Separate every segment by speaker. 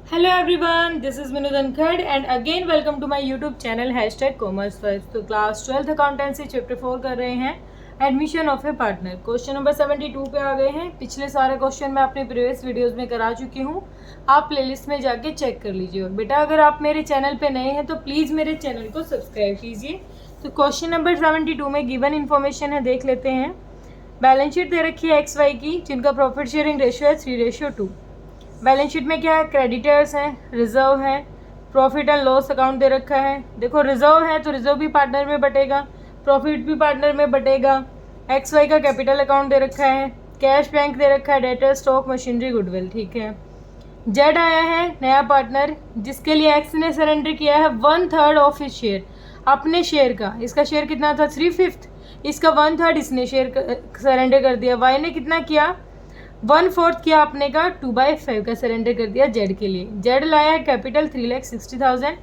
Speaker 1: Hello everyone, this is Vinod Dhankhar and again welcome to my YouTube channel #commerce first. तो class 12th accountancy chapter 4 कर रहे हैं, admission of a partner. Question number 72 पे आ गए हैं। पिछले सारे क्वेश्चन मैं अपने प्रीवियस वीडियोस में करा चुकी हूँ, आप प्लेलिस्ट में जाके चेक कर लीजिए। और बेटा अगर आप मेरे चैनल पे नए हैं तो प्लीज़ मेरे चैनल को सब्सक्राइब कीजिए। तो क्वेश्चन नंबर 72 में गिवन इन्फॉर्मेशन है, देख लेते हैं। बैलेंस शीट दे रखी है XY की, जिनका प्रॉफिट शेयरिंग रेशियो है 3:2। बैलेंस शीट में क्या है, क्रेडिटर्स हैं, रिजर्व है, प्रॉफिट एंड लॉस अकाउंट दे रखा है। देखो रिजर्व है तो रिजर्व भी पार्टनर में बटेगा, प्रॉफिट भी पार्टनर में बटेगा। XY का कैपिटल अकाउंट दे रखा है, कैश बैंक दे रखा है, डेटर, स्टॉक, मशीनरी, गुडविल। ठीक है। जेड आया है नया पार्टनर, जिसके लिए एक्स ने सरेंडर किया है 1/3 ऑफ हिज शेयर, अपने शेयर का। इसका शेयर कितना था, 3/5, इसका 1/3 इसने शेयर सरेंडर कर दिया। वाई ने कितना किया, 1/4 किया अपने का, 2/5 का सरेंडर कर दिया जेड के लिए। जेड लाया है कैपिटल 3,60,000।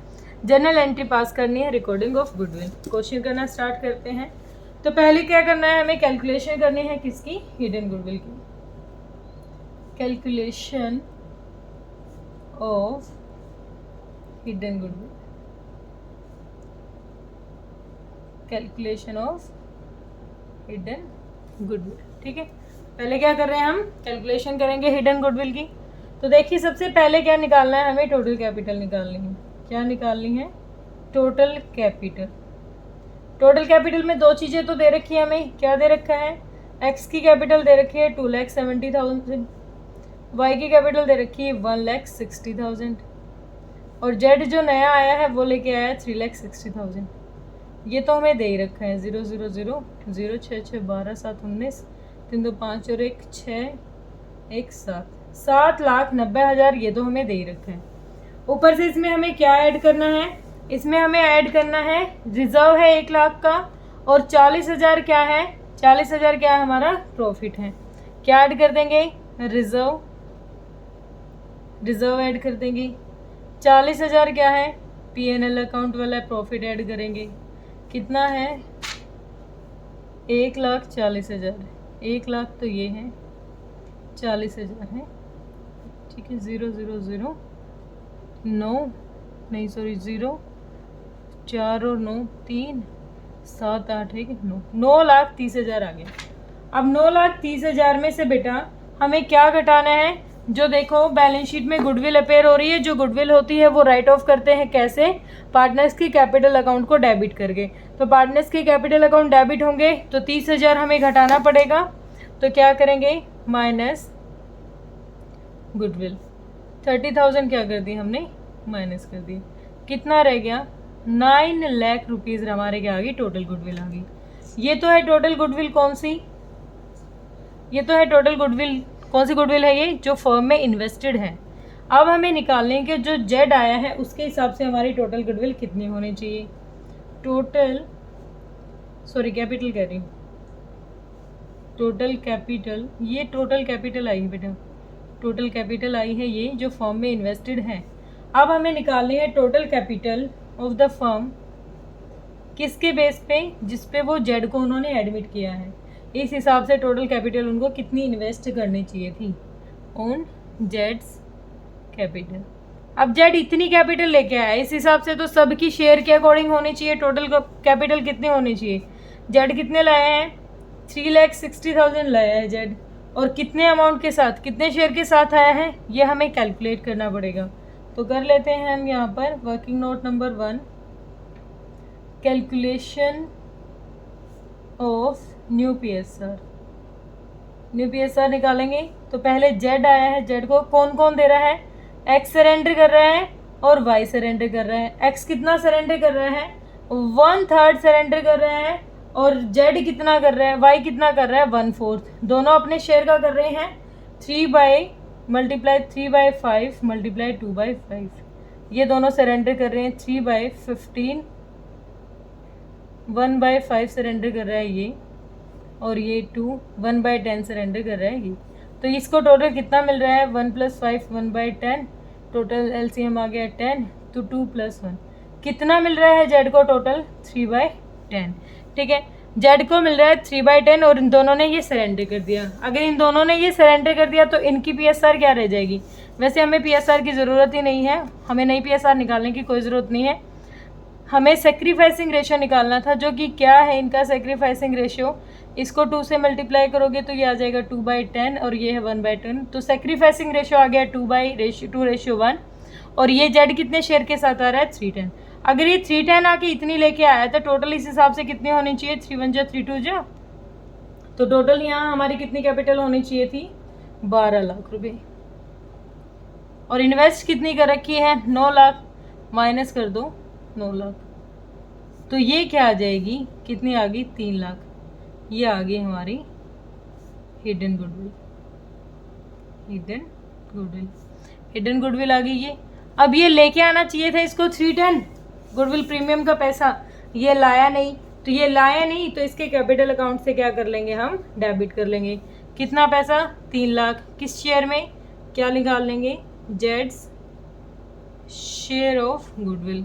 Speaker 1: जनरल एंट्री पास करनी है, रिकॉर्डिंग ऑफ गुडविल। क्वेश्चन करना स्टार्ट करते हैं। तो पहले क्या करना है, हमें कैलकुलेशन करनी है किसकी, हिडन गुडविल की। Calculation of hidden goodwill, calculation of hidden goodwill. ठीक है, पहले क्या कर रहे हैं, हम कैलकुलेशन करेंगे हिडन गुडविल की। तो देखिए सबसे पहले क्या निकालना है, हमें टोटल कैपिटल निकालनी है। क्या निकालनी है, टोटल कैपिटल। टोटल कैपिटल में दो चीज़ें तो दे रखी है हमें। क्या दे रखा है, एक्स की कैपिटल दे रखी है 2,70,000, वाई की कैपिटल दे रखी है 1,60,000, और जेड जो नया आया है वो लेके आया है 3,60,000। ये तो हमें दे ही रखा है 0 0 0 0 6 6 12 7 19 3 2 5 और 1 6 1 7 7,90,000। ये तो हमें दे ही रखा है। ऊपर से इसमें हमें क्या ऐड करना है, इसमें हमें ऐड करना है रिजर्व है 1 लाख का, और 40,000 क्या है, 40,000 क्या है हमारा प्रॉफिट है। क्या ऐड कर देंगे, रिजर्व ऐड कर देंगे। 40,000 क्या है, P&L अकाउंट वाला प्रॉफिट ऐड करेंगे। कितना है, 1,40,000। 1 लाख तो ये है, 40,000 है। ठीक है, 0 0 0 9 नहीं सॉरी 0 4 और 9 3 7 8 1 9 9,30,000 आ गया। अब 9,30,000 में से बेटा हमें क्या घटाना है, जो देखो बैलेंस शीट में गुडविल अपेयर हो रही है, जो गुडविल होती है वो राइट ऑफ करते हैं कैसे, पार्टनर्स की कैपिटल अकाउंट को डेबिट करके। तो पार्टनर्स के कैपिटल अकाउंट डेबिट होंगे तो 30,000 हमें घटाना पड़ेगा। तो क्या करेंगे, माइनस गुडविल। 30,000 क्या कर दी हमने, माइनस कर दी। कितना रह गया, 9 लाख रुपीज़ हमारे क्या आ गई, टोटल गुडविल आ गई। ये तो है टोटल गुडविल कौन सी, ये तो है टोटल गुडविल, कौन सी गुडविल है ये, जो फर्म में इन्वेस्टेड है। अब हमें निकालने के जो जेड आया है उसके हिसाब से हमारी टोटल गुडविल कितनी होनी चाहिए। टोटल सॉरी कैपिटल कह रही हूँ, टोटल कैपिटल, ये टोटल कैपिटल आई है बेटा, टोटल कैपिटल आई है ये जो फर्म में इन्वेस्टेड है। अब हमें निकालनी है total capital of the firm, किसके बेस पे, जिस पे वो जेड को उन्होंने एडमिट किया है। इस हिसाब से टोटल कैपिटल उनको कितनी इन्वेस्ट करनी चाहिए थी, ऑन जेड्स कैपिटल। अब जेड इतनी कैपिटल लेके आया, इस हिसाब से तो सबकी शेयर के अकॉर्डिंग होनी चाहिए। टोटल कैपिटल कितनी होनी चाहिए, जेड कितने लाए हैं, 3,60,000 लाया है जेड, और कितने अमाउंट के साथ, कितने शेयर के साथ आया है, ये हमें कैलकुलेट करना पड़ेगा। तो कर लेते हैं हम यहाँ पर working note number 1, calculation of new PSR। New PSR निकालेंगे तो पहले जेड आया है, जेड को कौन कौन दे रहा है, एक्स सरेंडर कर रहा है और वाई सरेंडर कर रहा है। एक्स कितना सरेंडर कर रहा है, 1/3 सरेंडर कर रहा है, और जेड कितना कर रहा है, वाई कितना कर रहा है, 1/4। दोनों अपने शेयर का कर रहे हैं 3/5 × 2/5। ये दोनों सरेंडर कर रहे हैं 3/15, 1/5 सरेंडर कर रहा है ये, और ये 2 1/10 सरेंडर कर रहा है ये। तो इसको टोटल कितना मिल रहा है, 1 + 5 1/10, टोटल LCM आ गया 10, तो 2 + 1 कितना मिल रहा है जेड को, टोटल 3/10। ठीक है, जेड को मिल रहा है 3/10 और इन दोनों ने ये सरेंडर कर दिया। अगर इन दोनों ने ये सरेंडर कर दिया तो इनकी PSR क्या रह जाएगी, वैसे हमें PSR की ज़रूरत ही नहीं है, हमें नई PSR निकालने की कोई ज़रूरत नहीं है, हमें सेक्रीफाइसिंग रेशियो निकालना था, जो कि क्या है इनका सेक्रीफाइसिंग रेशियो। इसको 2 से मल्टीप्लाई करोगे तो ये आ जाएगा 2/10 और ये है 1/10। तो सेक्रीफाइसिंग रेशियो आ गया 2/1 और ये जेड कितने शेयर के साथ आ रहा है 310। अगर ये 310 आके इतनी लेके आया तो टोटल इस हिसाब से कितनी होनी चाहिए 3 1 3 2 तो टोटल यहाँ हमारी कितनी कैपिटल होनी चाहिए थी 12 लाख रुपए। और इन्वेस्ट कितनी कर रखी है 9 लाख, माइनस कर दो 9 लाख, तो ये क्या आ जाएगी कितनी आ गई 3 लाख। ये आ गई हमारी हिडन गुडविल, हिडन गुडविल आ गई ये। अब ये लेके आना चाहिए था इसको 310 गुडविल प्रीमियम का पैसा, ये लाया नहीं, तो ये लाया नहीं तो इसके कैपिटल अकाउंट से क्या कर लेंगे हम डेबिट कर लेंगे। कितना पैसा 3 लाख, किस शेयर में क्या निकाल लेंगे Jades share of goodwill.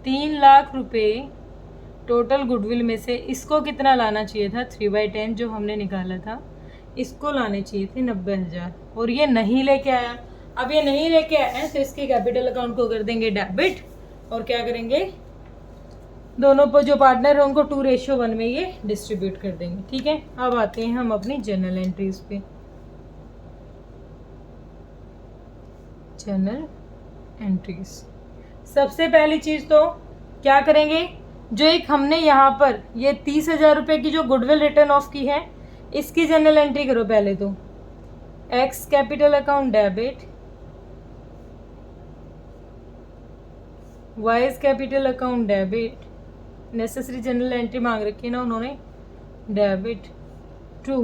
Speaker 1: 3 lakh रुपए टोटल गुडविल में से इसको कितना लाना चाहिए था 3/10 जो हमने निकाला था, इसको लाने चाहिए थे 90,000 और ये नहीं लेके आया। अब ये नहीं लेके आया तो इसके कैपिटल अकाउंट को कर देंगे डेबिट और क्या करेंगे दोनों पर जो पार्टनर है उनको 2:1 में ये डिस्ट्रीब्यूट कर देंगे। ठीक है, अब आते हैं हम अपनी जर्नल एंट्रीज पे। जर्नल एंट्रीज, सबसे पहली चीज तो क्या करेंगे, जो एक हमने यहाँ पर ये 30,000 रुपये की जो गुडविल रिटर्न ऑफ की है इसकी जर्नल एंट्री करो पहले तो। X capital account debit, wise capital account debit, necessary general entry मांग रखी है ना उन्होंने, डेबिट टू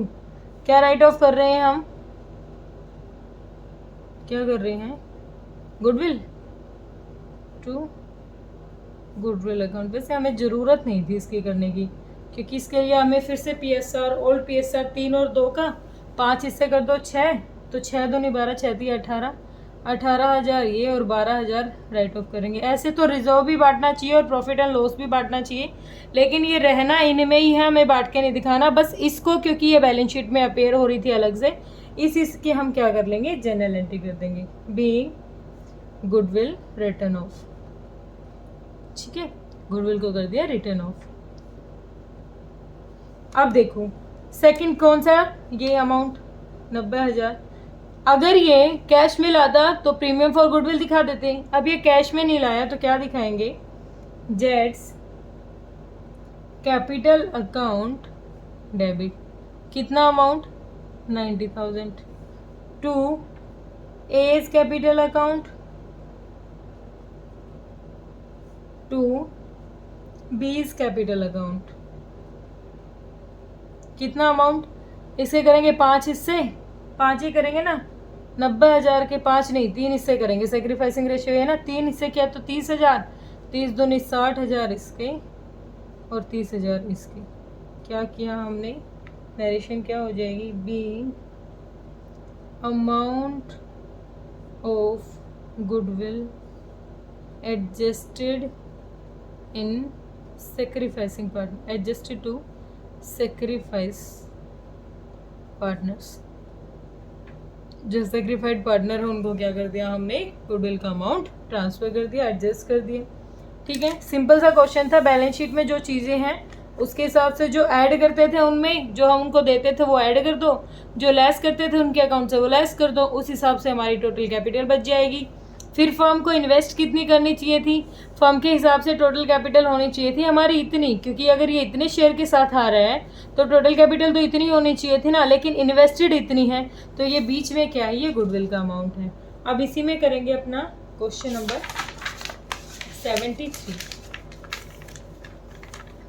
Speaker 1: क्या राइट ऑफ कर रहे हैं हम, क्या कर रहे हैं गुडविल टू गुडविल अकाउंट। वैसे हमें ज़रूरत नहीं थी इसकी करने की, क्योंकि इसके लिए हमें फिर से PSR ओल्ड PSR 3 और 2 का 5 हिस्से कर दो 6, तो 6 दूनी 12 6 दी 18,000 ये और 12,000 राइट ऑफ करेंगे। ऐसे तो रिजर्व भी बांटना चाहिए और प्रॉफिट एंड लॉस भी बांटना चाहिए, लेकिन ये रहना इनमें ही है, हमें बांट के नहीं दिखाना। बस इसको क्योंकि ये बैलेंस शीट में अपेयर हो रही थी अलग से, इसकी हम क्या कर लेंगे जनरल एंट्री कर देंगे बीइंग गुडविल रिटर्न ऑफ। ठीक है, गुडविल को कर दिया रिटर्न ऑफ। अब देखो सेकंड कौन सा, ये अमाउंट 90,000। अगर ये कैश में लाता तो प्रीमियम फॉर गुडविल दिखा देते, अब ये कैश में नहीं लाया तो क्या दिखाएंगे जेड्स कैपिटल अकाउंट डेबिट, कितना amount 90,000 to A's capital account to B's capital account, कितना अमाउंट, इसे करेंगे 5 हिस्से, 5 ही करेंगे ना, 90,000 के 5 नहीं 3 हिस्से करेंगे, सेक्रीफाइसिंग रेशियो है ना, 3 हिस्से किया तो 30,000, 30 दूनी 60,000 इसके और 30,000 इसके। क्या किया हमने, नरेशन क्या हो जाएगी being amount of goodwill adjusted in sacrificing partner, adjusted to sacrifice partners. जो सेक्रीफाइड पार्टनर है उनको क्या कर दिया हमने गुडविल का अमाउंट ट्रांसफर कर दिया, एडजस्ट कर दिया। ठीक है, सिंपल सा क्वेश्चन था। बैलेंस शीट में जो चीज़ें हैं उसके हिसाब से जो ऐड करते थे उनमें जो हम उनको देते थे वो ऐड कर दो, जो लेस करते थे उनके अकाउंट से वो लेस कर दो, उस हिसाब से हमारी टोटल कैपिटल बच जाएगी। फिर फर्म को इन्वेस्ट कितनी करनी चाहिए थी, फर्म के हिसाब से टोटल कैपिटल होनी चाहिए थी हमारी इतनी, क्योंकि अगर ये इतने शेयर के साथ आ रहा है तो टोटल कैपिटल तो इतनी होनी चाहिए थी ना, लेकिन इन्वेस्टेड इतनी है, तो ये बीच में क्या है, ये गुडविल का अमाउंट है। अब इसी में करेंगे अपना क्वेश्चन नंबर 73।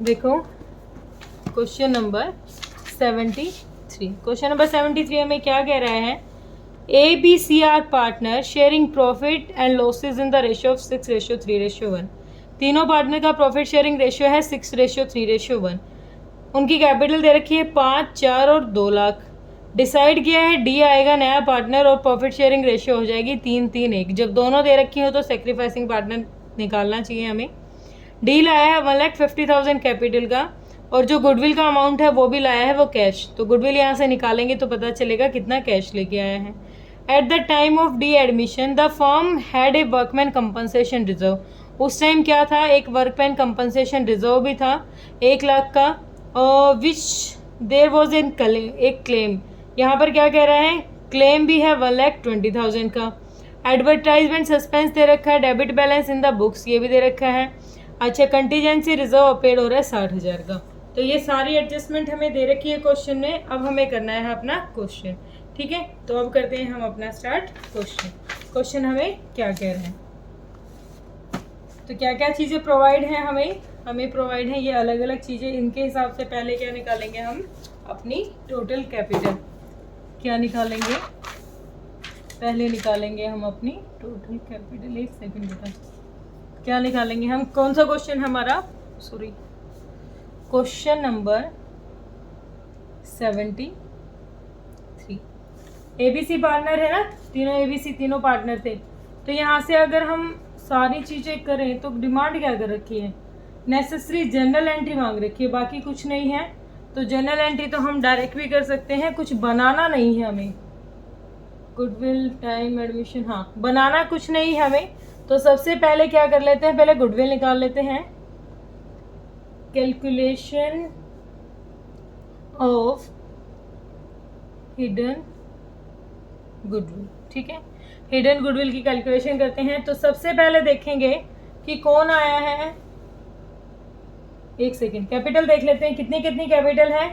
Speaker 1: देखो क्वेश्चन नंबर 73, क्वेश्चन नंबर 73 हमें क्या कह रहा है, ABC are partner sharing profit and losses in the ratio of 6:3:1। तीनों पार्टनर का प्रॉफिट शेयरिंग रेशियो है 6:3:1। उनकी कैपिटल दे रखी है 5, 4 और 2 लाख। डिसाइड किया है D आएगा नया पार्टनर और प्रॉफिट शेयरिंग रेशियो हो जाएगी 3:3:1। जब दोनों दे रखी हो तो सेक्रीफाइसिंग पार्टनर निकालना चाहिए हमें। D लाया है 1,50,000 कैपिटल का और जो गुडविल का अमाउंट है वो भी लाया है वो कैश, तो गुडविल यहाँ से निकालेंगे तो पता चलेगा कितना कैश लेके आया है। At the time of D admission the firm had a workman compensation reserve. उस टाइम क्या था, एक वर्कमैन कंपनसेशन रिजर्व भी था 1 लाख का, विच देर वॉज इन एक क्लेम। यहाँ पर क्या कह रहा है, क्लेम भी है 1,20,000 का। एडवर्टाइजमेंट सस्पेंस दे रखा है, debit balance in the books ये भी दे रखा है। अच्छा, कंटीजेंसी रिजर्व अपेड हो रहा है 60,000 का। तो ये सारी एडजस्टमेंट हमें दे रखी है क्वेश्चन में। अब हमें करना है अपना क्वेश्चन, ठीक है। तो अब करते हैं हम अपना स्टार्ट क्वेश्चन। क्वेश्चन हमें क्या कह रहे हैं, तो क्या क्या चीज़ें प्रोवाइड हैं हमें प्रोवाइड है ये अलग अलग चीज़ें। इनके हिसाब से पहले क्या निकालेंगे हम, अपनी टोटल कैपिटल क्या निकालेंगे, पहले निकालेंगे हम अपनी टोटल कैपिटल। एक सेकंड बेटा, क्या निकालेंगे हम, कौन सा क्वेश्चन हमारा, sorry question number 73। ABC partner है ना, तीनों एबीसी तीनों पार्टनर थे। तो यहाँ से अगर हम सारी चीज़ें करें तो डिमांड क्या कर रखी है, नेसेसरी जनरल एंट्री मांग रखी है, बाकी कुछ नहीं है। तो जनरल एंट्री तो हम डायरेक्ट भी कर सकते हैं, कुछ बनाना नहीं है हमें। गुडविल टाइम एडमिशन, हाँ बनाना कुछ नहीं है हमें। तो सबसे पहले क्या कर लेते हैं, पहले गुडविल निकाल लेते हैं। कैलकुलेशन ऑफ हिडन गुडविल, ठीक है, हिडन गुडविल की कैलकुलेशन करते हैं। तो सबसे पहले देखेंगे कि कौन आया है, एक सेकेंड, कैपिटल देख लेते हैं कितनी कितनी कैपिटल है।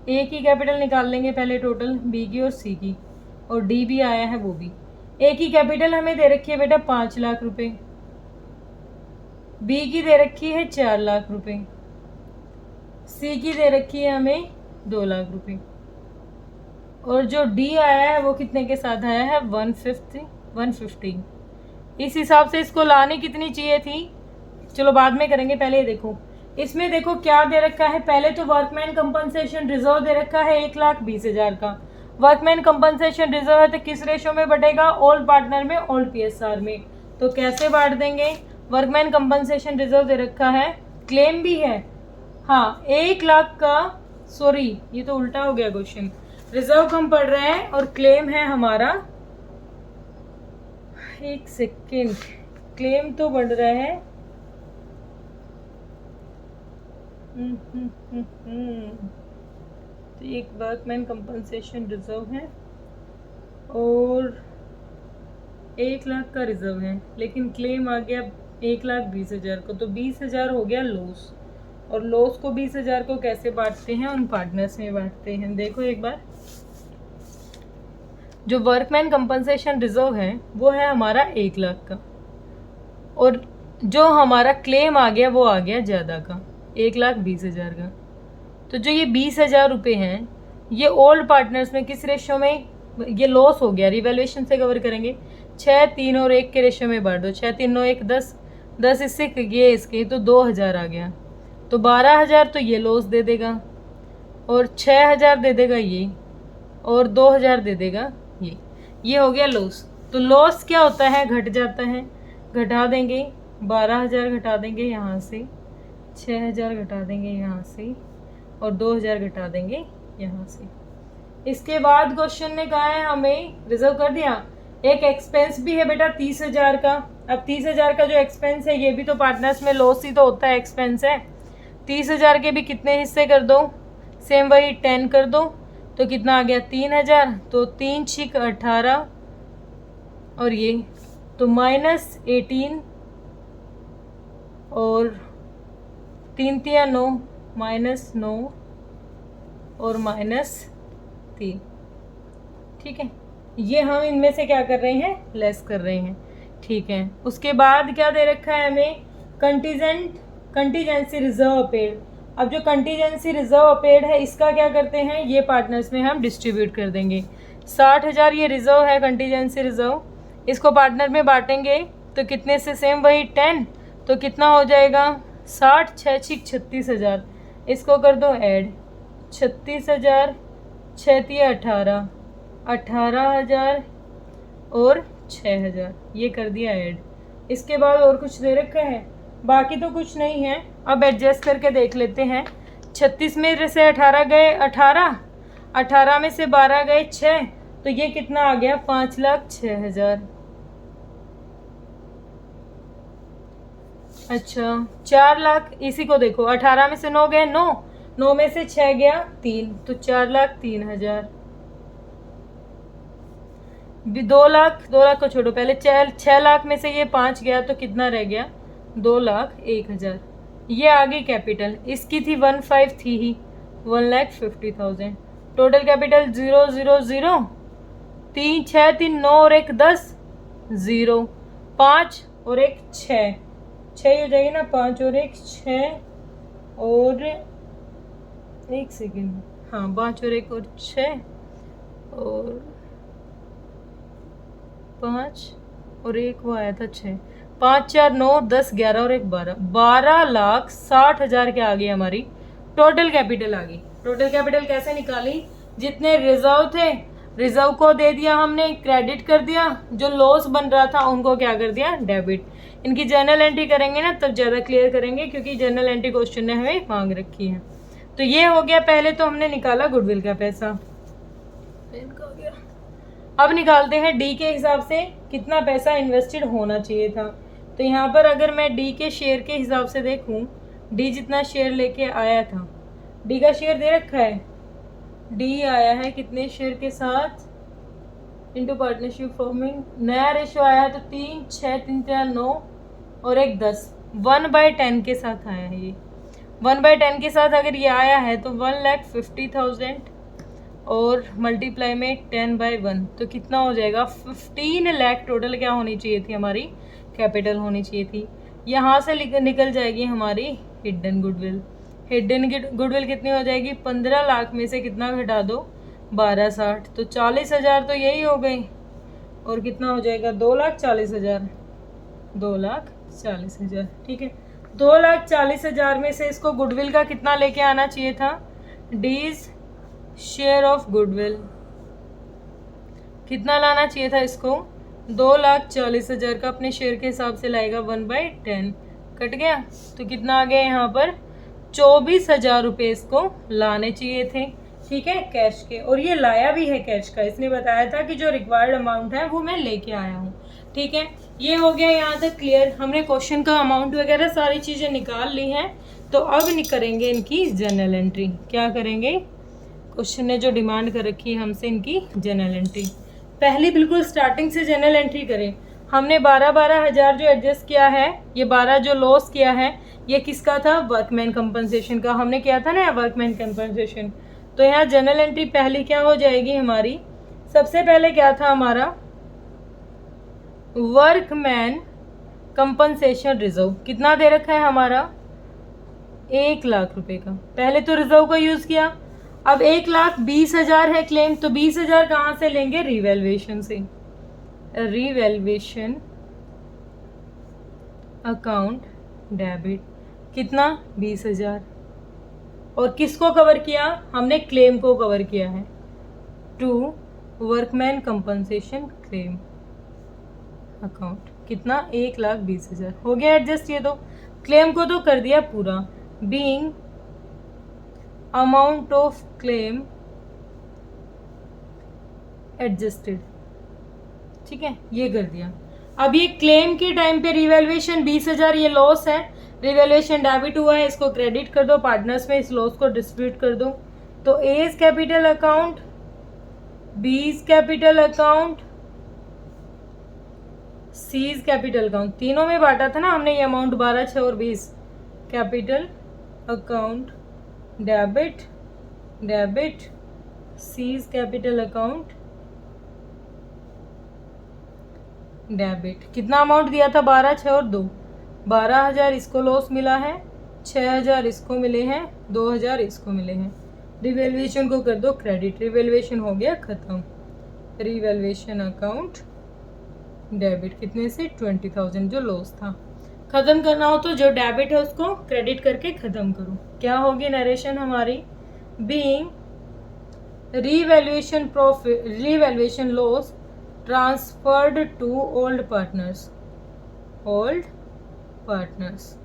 Speaker 1: ए की कैपिटल निकाल लेंगे पहले टोटल, बी की और सी की, और डी भी आया है वो भी। ए की कैपिटल हमें दे रखी है बेटा 5 लाख रुपए, बी की दे रखी है 4 लाख रुपए, सी की दे रखी है हमें 2 लाख रुपए, और जो डी आया है वो कितने के साथ आया है 150। इस हिसाब से इसको लाने कितनी चाहिए थी, चलो बाद में करेंगे, पहले देखो इसमें देखो क्या दे रखा है। पहले तो वर्कमैन कंपनसेशन रिजर्व दे रखा है 1,20,000 का। वर्कमैन कंपनसेशन रिजर्व है तो किस रेशो में बढ़ेगा, ओल्ड पार्टनर में, ओल्ड पीएसआर में। तो कैसे बांट देंगे, वर्कमैन कंपनसेशन रिजर्व दे रखा है, क्लेम भी है, हाँ 1 लाख का, सॉरी ये तो उल्टा हो गया क्वेश्चन, रिजर्व कम पड़ रहा है और क्लेम है हमारा, एक सेकेंड, क्लेम तो बढ़ रहा है, तो एक वर्कमैन कंपनसेशन रिजर्व है और 1 लाख का रिजर्व है, लेकिन क्लेम आ गया 1,20,000 को, तो 20,000 हो गया लॉस। और लॉस को 20,000 को कैसे बांटते हैं, उन पार्टनर्स में बांटते हैं। देखो एक बार, जो वर्कमैन कंपनसेशन रिजर्व है वो है हमारा 1 लाख का, और जो हमारा क्लेम आ गया वो आ गया ज़्यादा का 1,20,000 का। तो जो ये 20,000 रुपये हैं ये ओल्ड पार्टनर्स में किस रेशो में, ये लॉस हो गया, रिवैल्यूएशन से कवर करेंगे, 6, 3 और 1 के रेशो में बांट दो, 6, 3, 9, 1, 10, 10 इससे ये इसके, तो 2,000 आ गया। तो 12,000 तो ये लॉस दे देगा, और 6,000 दे देगा ये, और 2,000 दे देगा ये हो गया लॉस। तो लॉस क्या होता है, घट जाता है, घटा देंगे 12,000 घटा देंगे यहाँ से, 6,000 घटा देंगे यहाँ से, और 2,000 घटा देंगे यहाँ से। इसके बाद क्वेश्चन ने कहा है हमें रिजर्व कर दिया, एक एक्सपेंस भी है बेटा 30,000 का। अब 30,000 का जो एक्सपेंस है ये भी तो पार्टनर्स में लॉस ही तो होता है, एक्सपेंस है। 30,000 के भी कितने हिस्से कर दो, सेम वही 10 कर दो, तो कितना आ गया 3,000, तो 3 छिक 18, और ये तो -18, और 3 तिया 9, -9 और -3, ठीक है। ये हम इनमें से क्या कर रहे हैं, लेस कर रहे हैं, ठीक है। उसके बाद क्या दे रखा है हमें, कंटीजेंसी रिजर्व अपेड। अब जो कंटीजेंसी रिजर्व अपेड है इसका क्या करते हैं, ये पार्टनर्स में हम डिस्ट्रीब्यूट कर देंगे। 60,000 ये रिजर्व है कंटीजेंसी रिजर्व, इसको पार्टनर में बांटेंगे तो कितने से, सेम वही 10, तो कितना हो जाएगा 60, 6 छिक 36,000, इसको कर दो ऐड, 36,000, 6 तिया 18, 18,000 और 6,000, ये कर दिया ऐड। इसके बाद और कुछ दे रखा है, बाकी तो कुछ नहीं है। अब एडजस्ट करके देख लेते हैं, 36 में से 18 गए 18, 18 में से 12 गए 6, तो ये कितना आ गया 5,06,000। अच्छा 4 लाख, इसी को देखो 18 में से 9 गए 9, 9 में से 6 गया 3, तो 4,03,000। 2 लाख, 2 लाख को छोड़ो, पहले 6 लाख में से ये 5 गया तो कितना रह गया 2,01,000। ये आ गई कैपिटल, इसकी थी 15 थी ही 1,50,000। टोटल कैपिटल 0 0 0, 3 6 3 9 और 1 10, 0 5 और 1 6, 6 हो जाएगी ना, 5 और 1 6 और 1 सेकेंड, हाँ 5 और 1 और 6 और 5 और 1 वो आया था 6, 5 4 9 10 11 और 1 12, 12,60,000 के आ गई हमारी टोटल कैपिटल आ गई। टोटल कैपिटल कैसे निकाली, जितने रिजर्व थे रिजर्व को दे दिया हमने, क्रेडिट कर दिया, जो लॉस बन रहा था उनको क्या कर दिया डेबिट। इनकी जर्नल एंट्री करेंगे ना तब ज़्यादा क्लियर करेंगे, क्योंकि जर्नल एंट्री क्वेश्चन ने हमें मांग रखी है। तो ये हो गया, पहले तो हमने निकाला गुडविल का पैसा। अब निकालते हैं डी के हिसाब से कितना पैसा इन्वेस्टेड होना चाहिए था। तो यहाँ पर अगर मैं डी के शेयर के हिसाब से देखूँ, डी जितना शेयर लेके आया था, डी का शेयर दे रखा है, डी आया है कितने शेयर के साथ, पार्टनरशिप फॉर्मिंग, नया रेशो आया है तो 3 6 3 3 9 और 1 10, 1/10 के साथ आया है। ये 1/10 के साथ अगर ये आया है तो 1,50,000 और मल्टीप्लाई में 10/1 तो कितना हो जाएगा 15 लाख टोटल क्या होनी चाहिए थी हमारी कैपिटल होनी चाहिए थी। यहाँ से निकल जाएगी हमारी हिडन गुडविल। हिडन गुडविल कितनी हो जाएगी 15 लाख में से कितना घटा दो 12,60, तो 40,000 तो यही हो गई, और कितना हो जाएगा 2,40,000, 2,40,000। ठीक है, 2,40,000 में से इसको गुडविल का कितना लेके आना चाहिए था, डीज शेयर ऑफ गुडविल कितना लाना चाहिए था इसको, 2,40,000 का अपने शेयर के हिसाब से लाएगा 1/10, कट गया तो कितना आ गया यहाँ पर 24,000 रुपये इसको लाने चाहिए थे। ठीक है, कैश के, और ये लाया भी है कैश का, इसने बताया था कि जो रिक्वायर्ड अमाउंट है वो मैं लेके आया हूँ। ठीक है, ये हो गया यहाँ तक क्लियर। हमने क्वेश्चन का अमाउंट वगैरह सारी चीज़ें निकाल ली हैं, तो अब करेंगे इनकी जर्नल एंट्री। क्या करेंगे, क्वेश्चन ने जो डिमांड कर रखी है हमसे इनकी जर्नल एंट्री। पहली बिल्कुल स्टार्टिंग से जर्नल एंट्री करें। हमने 12,000 जो एडजस्ट किया है, ये 12 जो लॉस किया है ये किसका था, वर्कमैन कंपनसेशन का हमने किया था ना, वर्कमैन कंपनसेशन। तो यहाँ जर्नल एंट्री पहली क्या हो जाएगी हमारी, सबसे पहले क्या था हमारा वर्कमैन कंपनसेशन रिजर्व, कितना दे रखा है हमारा 1 लाख रुपए का। पहले तो रिजर्व का यूज़ किया, अब 1,20,000 है क्लेम, तो 20,000 कहाँ से लेंगे, रिवैल्यूएशन से। रिवैल्यूएशन अकाउंट डेबिट कितना 20,000, और किसको कवर किया हमने, क्लेम को कवर किया है, to workman compensation claim account, कितना 1,20,000 हो गया एडजस्ट। ये तो क्लेम को तो कर दिया पूरा, being amount of claim adjusted. ठीक है, ये कर दिया। अब ये क्लेम के टाइम पे रिवैल्यूएशन 20,000 ये लॉस है, रिवैल्यूएशन डेबिट हुआ है, इसको क्रेडिट कर दो, पार्टनर्स में इस लॉस को डिस्ट्रीब्यूट कर दो। तो A's capital account, B's capital account, C's capital account, तीनों में बांटा था ना हमने ये अमाउंट 12, 6 और 20। Capital account debit, debit C's capital account debit. कितना अमाउंट दिया था 12, 6 और 2, 12,000 इसको लॉस मिला है, 6,000 इसको मिले हैं, 2,000 इसको मिले हैं। रिवैल्यूएशन को कर दो क्रेडिट, रिवैल्यूएशन हो गया ख़त्म। रिवैल्यूएशन अकाउंट डेबिट कितने से 20,000 जो लॉस था। ख़त्म करना हो तो जो डेबिट है उसको क्रेडिट करके ख़त्म करो। क्या होगी नरेशन हमारी, being revaluation profit, revaluation loss transferred to old partners, old partners,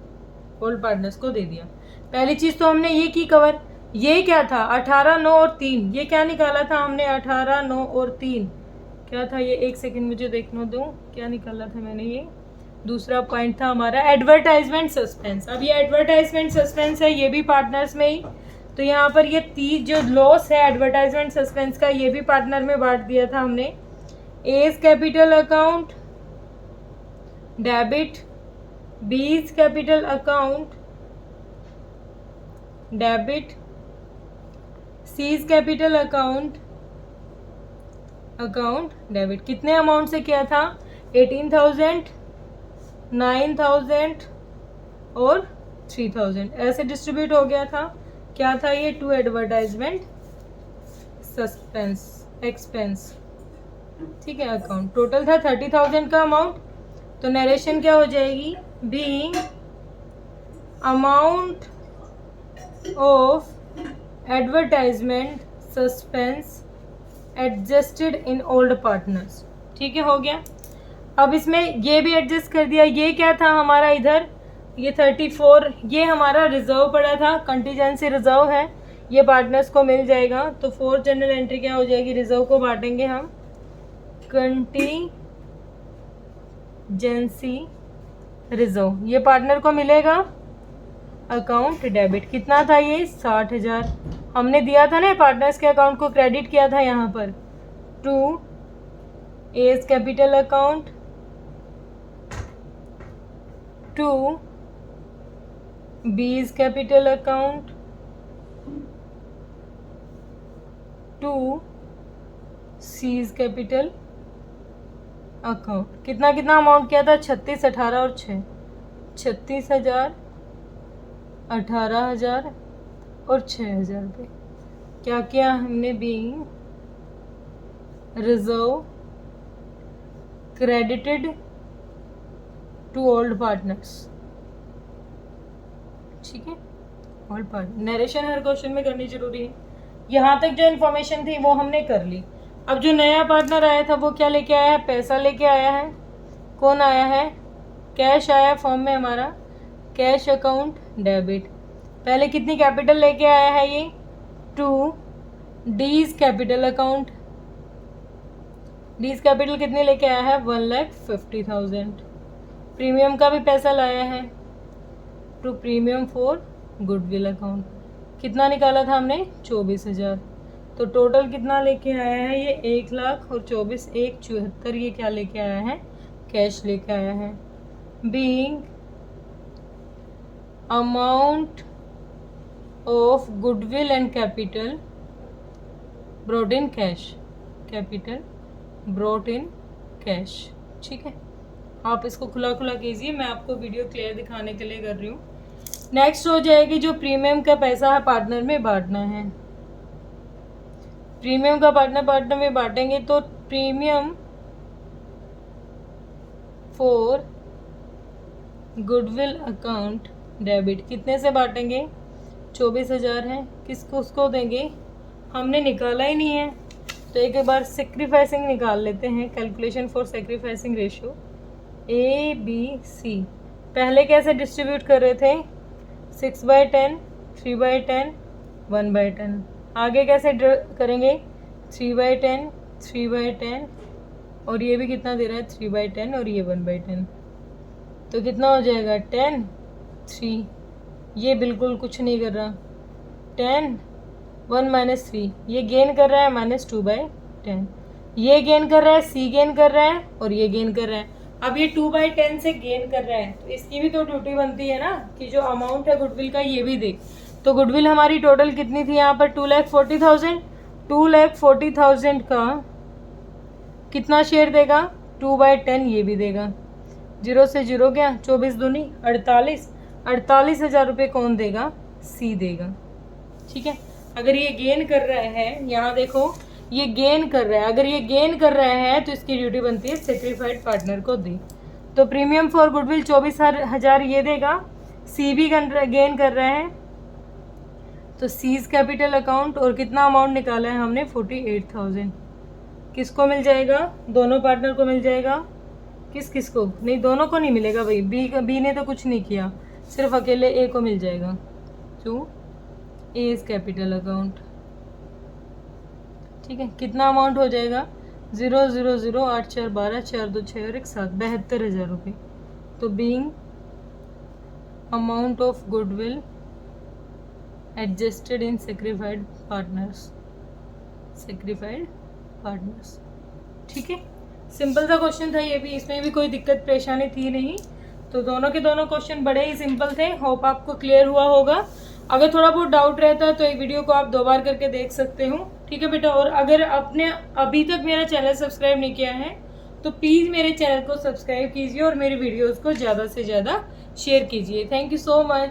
Speaker 1: old partners को दे दिया। पहली चीज़ तो हमने ये की कवर ये क्या था 18, 9 और 3, ये क्या निकाला था हमने 18, 9 और 3 क्या था ये, एक सेकंड मुझे देखने दो क्या निकाला था मैंने। ये दूसरा पॉइंट था हमारा एडवर्टाइजमेंट सस्पेंस। अब ये एडवर्टाइजमेंट सस्पेंस है, ये भी पार्टनर्स में ही, तो यहाँ पर ये 30 जो लॉस है एडवर्टाइजमेंट सस्पेंस का, ये भी पार्टनर में बांट दिया था हमने। A's capital account debit, B's capital account debit, C's capital account debit. कितने अमाउंट से किया था 18,000, 9,000 और 3,000 ऐसे डिस्ट्रीब्यूट हो गया था। क्या था ये, टू एडवर्टाइजमेंट सस्पेंस एक्सपेंस, ठीक है। अकाउंट टोटल था 30,000 का अमाउंट, तो नरेशन क्या हो जाएगी, being amount of advertisement suspense adjusted in old partners, ठीक है, हो गया। अब इसमें ये भी एडजस्ट कर दिया। ये क्या था हमारा इधर, ये 34, ये हमारा रिजर्व पड़ा था, कंटीजेंसी रिजर्व है, ये पार्टनर्स को मिल जाएगा। तो 4 जनरल एंट्री क्या हो जाएगी, रिजर्व को बांटेंगे हम कंटीजेंसी रिजर्व, ये पार्टनर को मिलेगा। अकाउंट डेबिट कितना था ये 60,000 हमने दिया था ना, पार्टनर्स के अकाउंट को क्रेडिट किया था यहाँ पर। To A's capital account, to B's capital account, to C's capital account. कितना कितना अमाउंट किया था, 36, 18 और 6, 36,000, 18,000 और 6,000 रुपये। क्या किया हमने, being reserve credited to old partners, ठीक है। ओल्ड पार्टनर नरेशन हर क्वेश्चन में करनी जरूरी है। यहाँ तक जो इन्फॉर्मेशन थी वो हमने कर ली। अब जो नया पार्टनर आया था वो क्या लेके आया है, पैसा लेके आया है। कौन आया है, कैश आया फॉर्म में हमारा, कैश अकाउंट डेबिट। पहले कितनी कैपिटल लेके आया है ये, 2 डीज कैपिटल अकाउंट, डीज कैपिटल कितने लेके आया है, 1,50,000। प्रीमियम का भी पैसा लाया है, to premium for goodwill account. कितना निकाला था हमने, 24,000। तो टोटल कितना लेके आया है ये, 1,00,000 और 24, 1,74 ये क्या लेके आया है, कैश लेके आया है। Being amount of goodwill and capital brought in cash, capital brought in cash, ठीक है। आप इसको खुला खुला कीजिए, मैं आपको वीडियो क्लियर दिखाने के लिए कर रही हूँ। नेक्स्ट हो जाएगी जो प्रीमियम का पैसा है पार्टनर में बांटना है। प्रीमियम का पार्टनर में बांटेंगे तो premium for goodwill account debit कितने से बांटेंगे, 24,000 है। किसको उसको देंगे, हमने निकाला ही नहीं है तो एक बार सेक्रीफाइसिंग निकाल लेते हैं। Calculation for sacrificing ratio ABC। पहले कैसे डिस्ट्रीब्यूट कर रहे थे, 6/10, 3/10, 1/10। आगे कैसे करेंगे, 3/10, 3/10 और ये भी कितना दे रहा है, 3/10 और ये 1/10। तो कितना हो जाएगा, 10, 3। ये बिल्कुल कुछ नहीं कर रहा, 10, 1 - 3। ये गेन कर रहा है -2/10। ये गेन कर रहा है, सी गेन कर रहा है और ये गेन कर रहा है। अब ये 2/10 से गेन कर रहा है तो इसकी भी तो ड्यूटी बनती है ना कि जो अमाउंट है गुडविल का ये भी दे। तो गुडविल हमारी टोटल कितनी थी यहाँ पर, 2,40,000। 2,40,000 का कितना शेयर देगा, 2/10 ये भी देगा। 0 से 0 गया, 24 दूनी 48, 48,000 रुपये कौन देगा, सी देगा, ठीक है। अगर ये गेन कर रहा है, यहाँ देखो ये गेन कर रहा है, अगर ये गेन कर रहा है तो इसकी ड्यूटी बनती है सेक्रीफाइड पार्टनर को दी। तो प्रीमियम फॉर गुडविल 24,000 ये देगा, सी भी गेन कर रहा है तो सीज कैपिटल अकाउंट और कितना अमाउंट निकाला है हमने, 48,000। किसको मिल जाएगा, दोनों पार्टनर को मिल जाएगा। किसको नहीं, दोनों को नहीं मिलेगा भाई, बी ने तो कुछ नहीं किया, सिर्फ अकेले ए को मिल जाएगा। 2 ए इज कैपिटल अकाउंट। ठीक है, कितना अमाउंट हो जाएगा 000 8 4 12 4 2 6 और 1 7 72,000 रुपये। तो being amount of goodwill adjusted in सेक्रीफाइड partners. ठीक है, सिंपल सा क्वेश्चन था ये भी, इसमें भी कोई दिक्कत परेशानी थी नहीं। तो दोनों के दोनों क्वेश्चन बड़े ही सिंपल थे। होप आपको क्लियर हुआ होगा। अगर थोड़ा बहुत डाउट रहता है तो एक वीडियो को आप 2 बार करके देख सकते हो। ठीक है बेटा, और अगर आपने अभी तक मेरा चैनल सब्सक्राइब नहीं किया है तो प्लीज़ मेरे चैनल को सब्सक्राइब कीजिए और मेरी वीडियोज़ को ज़्यादा से ज़्यादा शेयर कीजिए। Thank you so much.